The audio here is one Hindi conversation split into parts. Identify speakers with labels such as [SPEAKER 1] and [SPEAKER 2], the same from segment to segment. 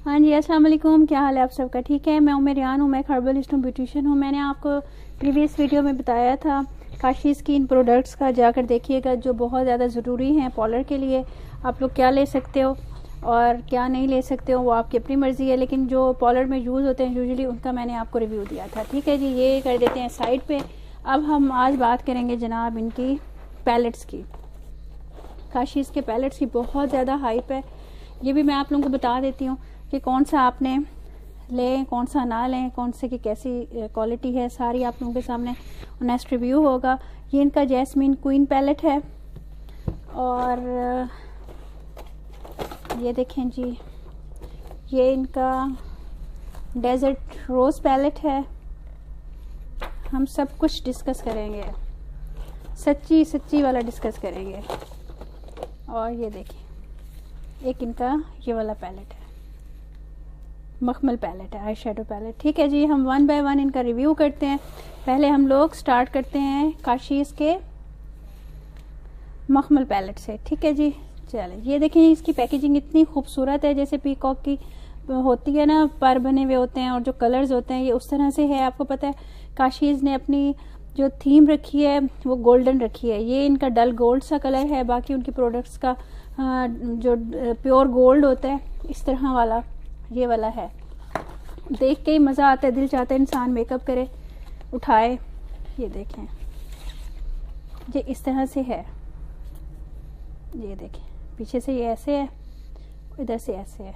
[SPEAKER 1] हाँ जी, अस्सलाम वालेकुम। क्या हाल है आप सबका? ठीक है। मैं उमेरियान हूँ, मैं एक हर्बलिस्ट हूँ, ब्यूटिशियन हूँ। मैंने आपको प्रीवियस वीडियो में बताया था काशी स्किन प्रोडक्ट्स का, जाकर देखिएगा, जो बहुत ज़्यादा ज़रूरी हैं पॉलर के लिए। आप लोग क्या ले सकते हो और क्या नहीं ले सकते हो वो आपकी अपनी मर्ज़ी है, लेकिन जो पॉलर में यूज़ होते हैं यूजुअली उनका मैंने आपको रिव्यू दिया था। ठीक है जी, ये कर देते हैं साइड पे। अब हम आज बात करेंगे जनाब इनकी पैलेट्स की। काशी के पैलेट्स की बहुत ज़्यादा हाइप है। ये भी मैं आप लोगों को बता देती हूँ कि कौन सा आपने लें, कौन सा ना लें, कौन से की कैसी क्वालिटी है, सारी आप लोगों के सामने ऑनेस्ट रिव्यू होगा। ये इनका जैस्मिन क्वीन पैलेट है और ये देखें जी, ये इनका डेजर्ट रोज़ पैलेट है। हम सब कुछ डिस्कस करेंगे, सच्ची वाला डिस्कस करेंगे। और ये देखिए, एक इनका ये वाला पैलेट है, मखमल पैलेट है, आई शेडो पैलेट। ठीक है जी, हम वन बाय वन इनका रिव्यू करते हैं। पहले हम लोग स्टार्ट करते हैं काशी के मखमल पैलेट से। ठीक है जी, चलें। ये देखें, इसकी पैकेजिंग इतनी खूबसूरत है, जैसे पीकॉक की होती है ना, पर बने हुए होते हैं और जो कलर्स होते हैं ये उस तरह से है। आपको पता है काशीज़ ने अपनी जो थीम रखी है वो गोल्डन रखी है। ये इनका डल गोल्ड सा कलर है, बाकी उनकी प्रोडक्ट्स का जो प्योर गोल्ड होता है इस तरह वाला ये वाला है। देख के ही मज़ा आता है, दिल चाहता है इंसान मेकअप करे, उठाए। ये देखें, ये इस तरह से है। ये देखें, पीछे से ये ऐसे है, इधर से ऐसे है।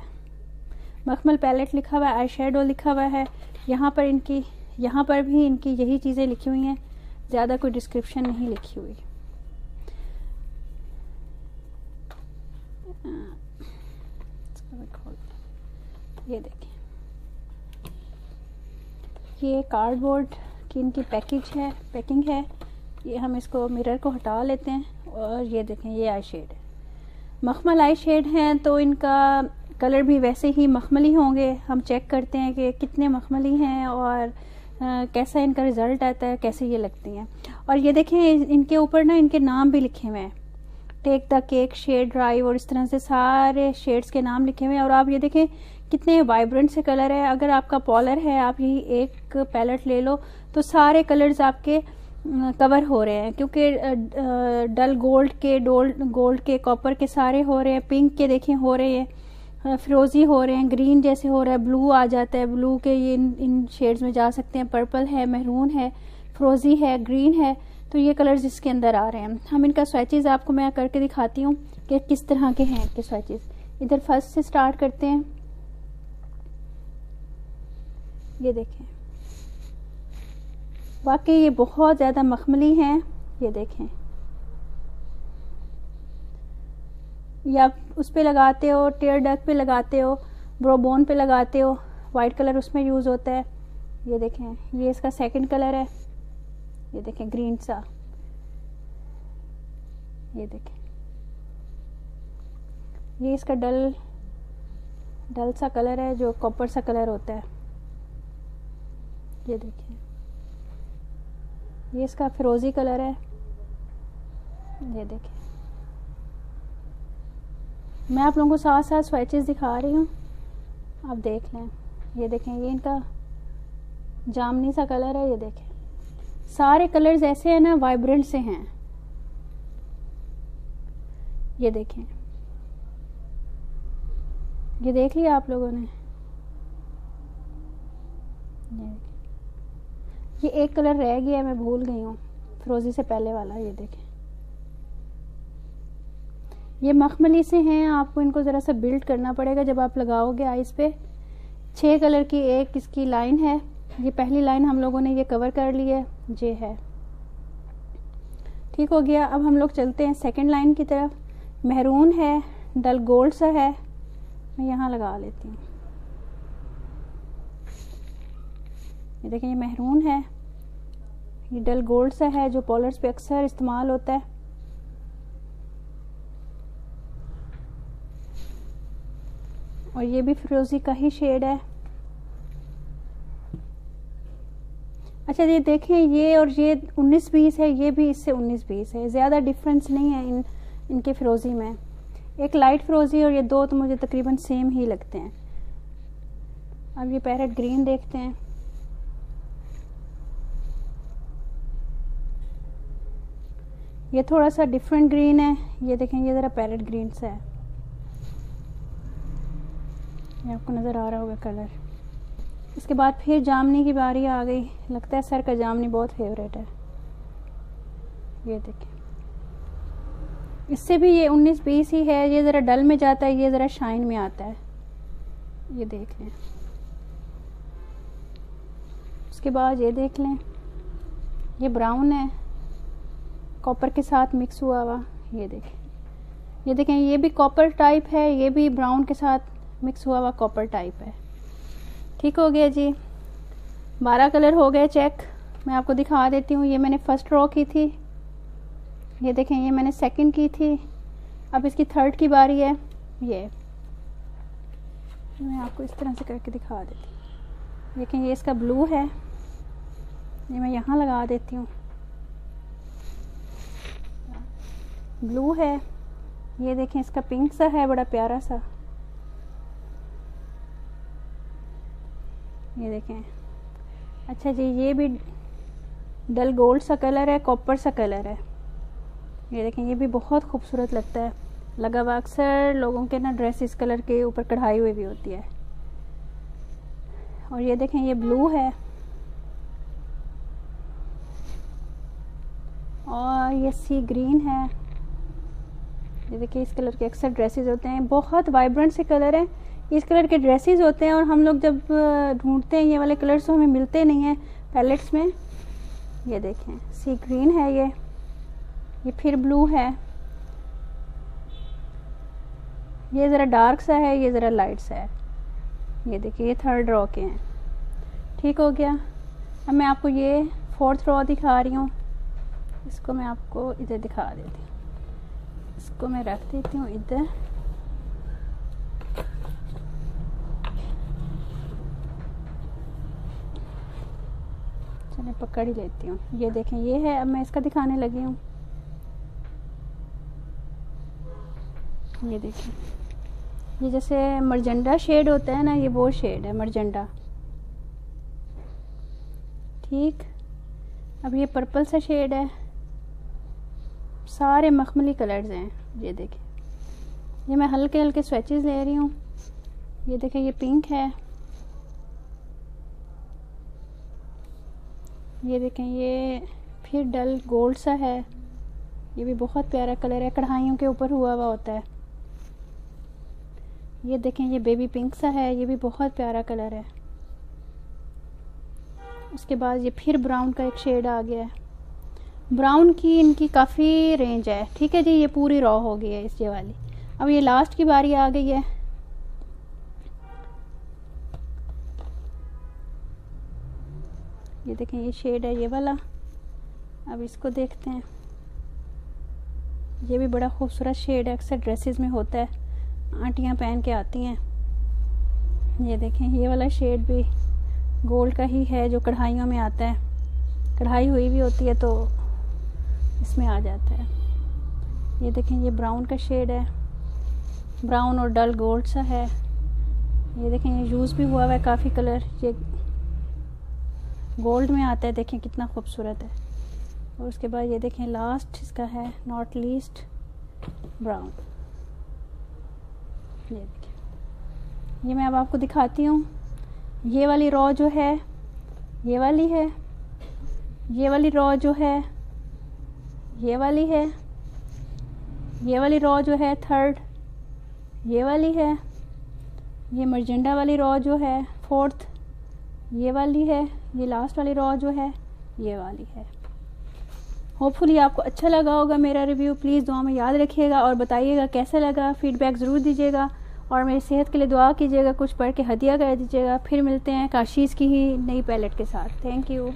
[SPEAKER 1] मखमल पैलेट लिखा हुआ है, आई शेडो लिखा हुआ है। यहाँ पर भी इनकी यही चीज़ें लिखी हुई हैं, ज़्यादा कोई डिस्क्रिप्शन नहीं लिखी हुई। ये देखिए, ये कार्डबोर्ड की इनकी पैकिंग है। ये हम इसको मिरर को हटा लेते हैं और ये देखें, ये आई शेड है, मखमल आई शेड हैं, तो इनका कलर भी वैसे ही मखमली होंगे। हम चेक करते हैं कि कितने मखमली हैं और कैसा इनका रिज़ल्ट आता है, कैसे ये लगती हैं। और ये देखें, इनके ऊपर ना इनके नाम भी लिखे हुए हैं, take the cake, shed drive, और इस तरह से सारे शेड्स के नाम लिखे हुए हैं। और आप ये देखें कितने वाइब्रेंट से कलर है। अगर आपका पॉलर है, आप यही एक पैलेट ले लो तो सारे कलर्स आपके कवर हो रहे हैं, क्योंकि डल गोल्ड के, कॉपर के सारे हो रहे हैं, पिंक के देखें हो रहे हैं, फिरोजी हो रहे हैं, ग्रीन जैसे हो रहा है, ब्लू आ जाता है, ब्लू के ये इन शेड्स में जा सकते हैं, पर्पल है, महरून है, फिरोजी है, ग्रीन है। तो ये कलर्स इसके अंदर आ रहे हैं। हम इनका स्वैचेस आपको मैं करके दिखाती हूँ कि किस तरह के हैं इनके स्वैचेस। इधर फर्स्ट से स्टार्ट करते हैं। ये देखें, वाकई ये बहुत ज़्यादा मखमली हैं। ये देखें, या उस पे लगाते हो, टेयर डक पे लगाते हो, ब्रोबोन पे लगाते हो, वाइट कलर उसमें यूज़ होता है। ये देखें, ये इसका सेकंड कलर है। ये देखें, ग्रीन सा। ये देखें, ये इसका डल सा कलर है, जो कॉपर सा कलर होता है। ये देखें, ये इसका फिरोजी कलर है। ये देखें, मैं आप लोगों को साथ साथ स्वैचेस दिखा रही हूँ, आप देख लें। ये देखें, ये इनका जामनी सा कलर है। ये देखें, सारे कलर्स ऐसे हैं ना, वाइब्रेंट से हैं। ये देखें, ये देख लिया आप लोगों ने। ये एक कलर रह गया है, मैं भूल गई हूँ, फिरोजी से पहले वाला। ये देखें, ये मखमली से हैं, आपको इनको ज़रा सा बिल्ड करना पड़ेगा जब आप लगाओगे आइस पे। 6 कलर की एक इसकी लाइन है। ये पहली लाइन हम लोगों ने ये कवर कर ली है, ये है, ठीक हो गया। अब हम लोग चलते हैं सेकंड लाइन की तरफ। महरून है, डल गोल्ड सा है, मैं यहाँ लगा लेती हूँ। ये देखें, ये महरून है, ये डल गोल्ड सा है, जो पॉलर्स पे अक्सर इस्तेमाल होता है। और ये भी फिरोजी का ही शेड है। अच्छा, ये देखें, ये और ये 19-20 है, ये भी इससे 19-20 है, ज़्यादा डिफरेंस नहीं है इनके फिरोजी में। एक लाइट फिरोजी और ये दो तो मुझे तकरीबन सेम ही लगते हैं। अब ये पैरेट ग्रीन देखते हैं। ये थोड़ा सा डिफरेंट ग्रीन है, ये देखें, ये ज़रा पैरेट ग्रीन सा है, ये आपको नज़र आ रहा होगा कलर। इसके बाद फिर जामनी की बारी आ गई। लगता है सर का जामनी बहुत फेवरेट है। ये देखें, इससे भी ये 19-20 ही है। ये ज़रा डल में जाता है, ये ज़रा शाइन में आता है। ये देख लें। उसके बाद ये देख लें, ये ब्राउन है, कॉपर के साथ मिक्स हुआ हुआ। ये देखें, ये भी कॉपर टाइप है, ये भी ब्राउन के साथ मिक्स हुआ हुआ कॉपर टाइप है। ठीक हो गया जी, 12 कलर हो गए चेक। मैं आपको दिखा देती हूँ। ये मैंने फर्स्ट रो की थी, ये देखें, ये मैंने सेकंड की थी, अब इसकी थर्ड की बारी है। ये मैं आपको इस तरह से करके दिखा देती हूँ। देखें, ये इसका ब्लू है, ये मैं यहाँ लगा देती हूँ, ब्लू है। ये देखें, इसका पिंक सा है, बड़ा प्यारा सा। ये देखें, अच्छा जी, ये भी डल गोल्ड सा कलर है, कॉपर सा कलर है। ये देखें, ये भी बहुत खूबसूरत लगता है लगा हुआ। अक्सर लोगों के ना ड्रेस इस कलर के ऊपर कढ़ाई हुई भी होती है। और ये देखें, ये ब्लू है, और ये सी ग्रीन है। ये देखिए, इस कलर के अक्सर ड्रेसेस होते हैं, बहुत वाइब्रेंट से कलर हैं। इस कलर के ड्रेसेस होते हैं और हम लोग जब ढूंढते हैं ये वाले कलर्स तो हमें मिलते नहीं हैं पैलेट्स में। ये देखें, सी ग्रीन है, ये फिर ब्लू है, ये ज़रा डार्क सा है, ये ज़रा लाइट सा है। ये देखिए, ये थर्ड रो के हैं। ठीक हो गया। अब मैं आपको ये फोर्थ रो दिखा रही हूँ। इसको मैं आपको इधर दिखा देती हूँ, इसको मैं रख देती हूँ इधर। चलिए, पकड़ ही लेती हूँ। ये देखें, ये है। अब मैं इसका दिखाने लगी हूँ। ये देखिए, ये जैसे मरजेंडा शेड होता है ना, ये वो शेड है मरजेंडा। ठीक, अब ये पर्पल सा शेड है। सारे मखमली कलर्स हैं। ये देखें, ये मैं हल्के हल्के स्वेचेस ले रही हूँ। ये देखें, ये पिंक है। ये देखें, ये फिर डल गोल्ड सा है, ये भी बहुत प्यारा कलर है, कढ़ाइयों के ऊपर हुआ हुआ होता है। ये देखें, ये बेबी पिंक सा है, ये भी बहुत प्यारा कलर है। उसके बाद ये फिर ब्राउन का एक शेड आ गया है। ब्राउन की इनकी काफ़ी रेंज है। ठीक है जी, ये पूरी रॉ हो गई है इस ये वाली। अब ये लास्ट की बारी आ गई है। ये देखें, ये शेड है ये वाला। अब इसको देखते हैं। ये भी बड़ा खूबसूरत शेड है, अक्सर ड्रेसेस में होता है, आंटियां पहन के आती हैं। ये देखें, ये वाला शेड भी गोल्ड का ही है, जो कढ़ाइयों में आता है, कढ़ाई हुई भी होती है तो इसमें आ जाता है। ये देखें, ये ब्राउन का शेड है, ब्राउन और डल गोल्ड सा है। ये देखें, ये यूज़ भी हुआ है काफ़ी कलर, ये गोल्ड में आता है। देखें कितना खूबसूरत है। और उसके बाद ये देखें, लास्ट इसका है नॉट लीस्ट ब्राउन। ये देखिए, ये मैं अब आपको दिखाती हूँ। ये वाली रॉ जो है, ये वाली है। ये वाली रॉ जो है, ये वाली है। ये वाली रॉ जो है थर्ड, ये वाली है। ये मरजेंडा वाली रॉ जो है फोर्थ, ये वाली है। ये लास्ट वाली रॉ जो है, ये वाली है। होपफुली आपको अच्छा लगा होगा मेरा रिव्यू। प्लीज़ दुआ में याद रखिएगा और बताइएगा कैसा लगा, फीडबैक ज़रूर दीजिएगा और मेरी सेहत के लिए दुआ कीजिएगा। कुछ पढ़ के हदिया कर दीजिएगा। फिर मिलते हैं काशीज़ की ही नई पैलेट के साथ। Thank you.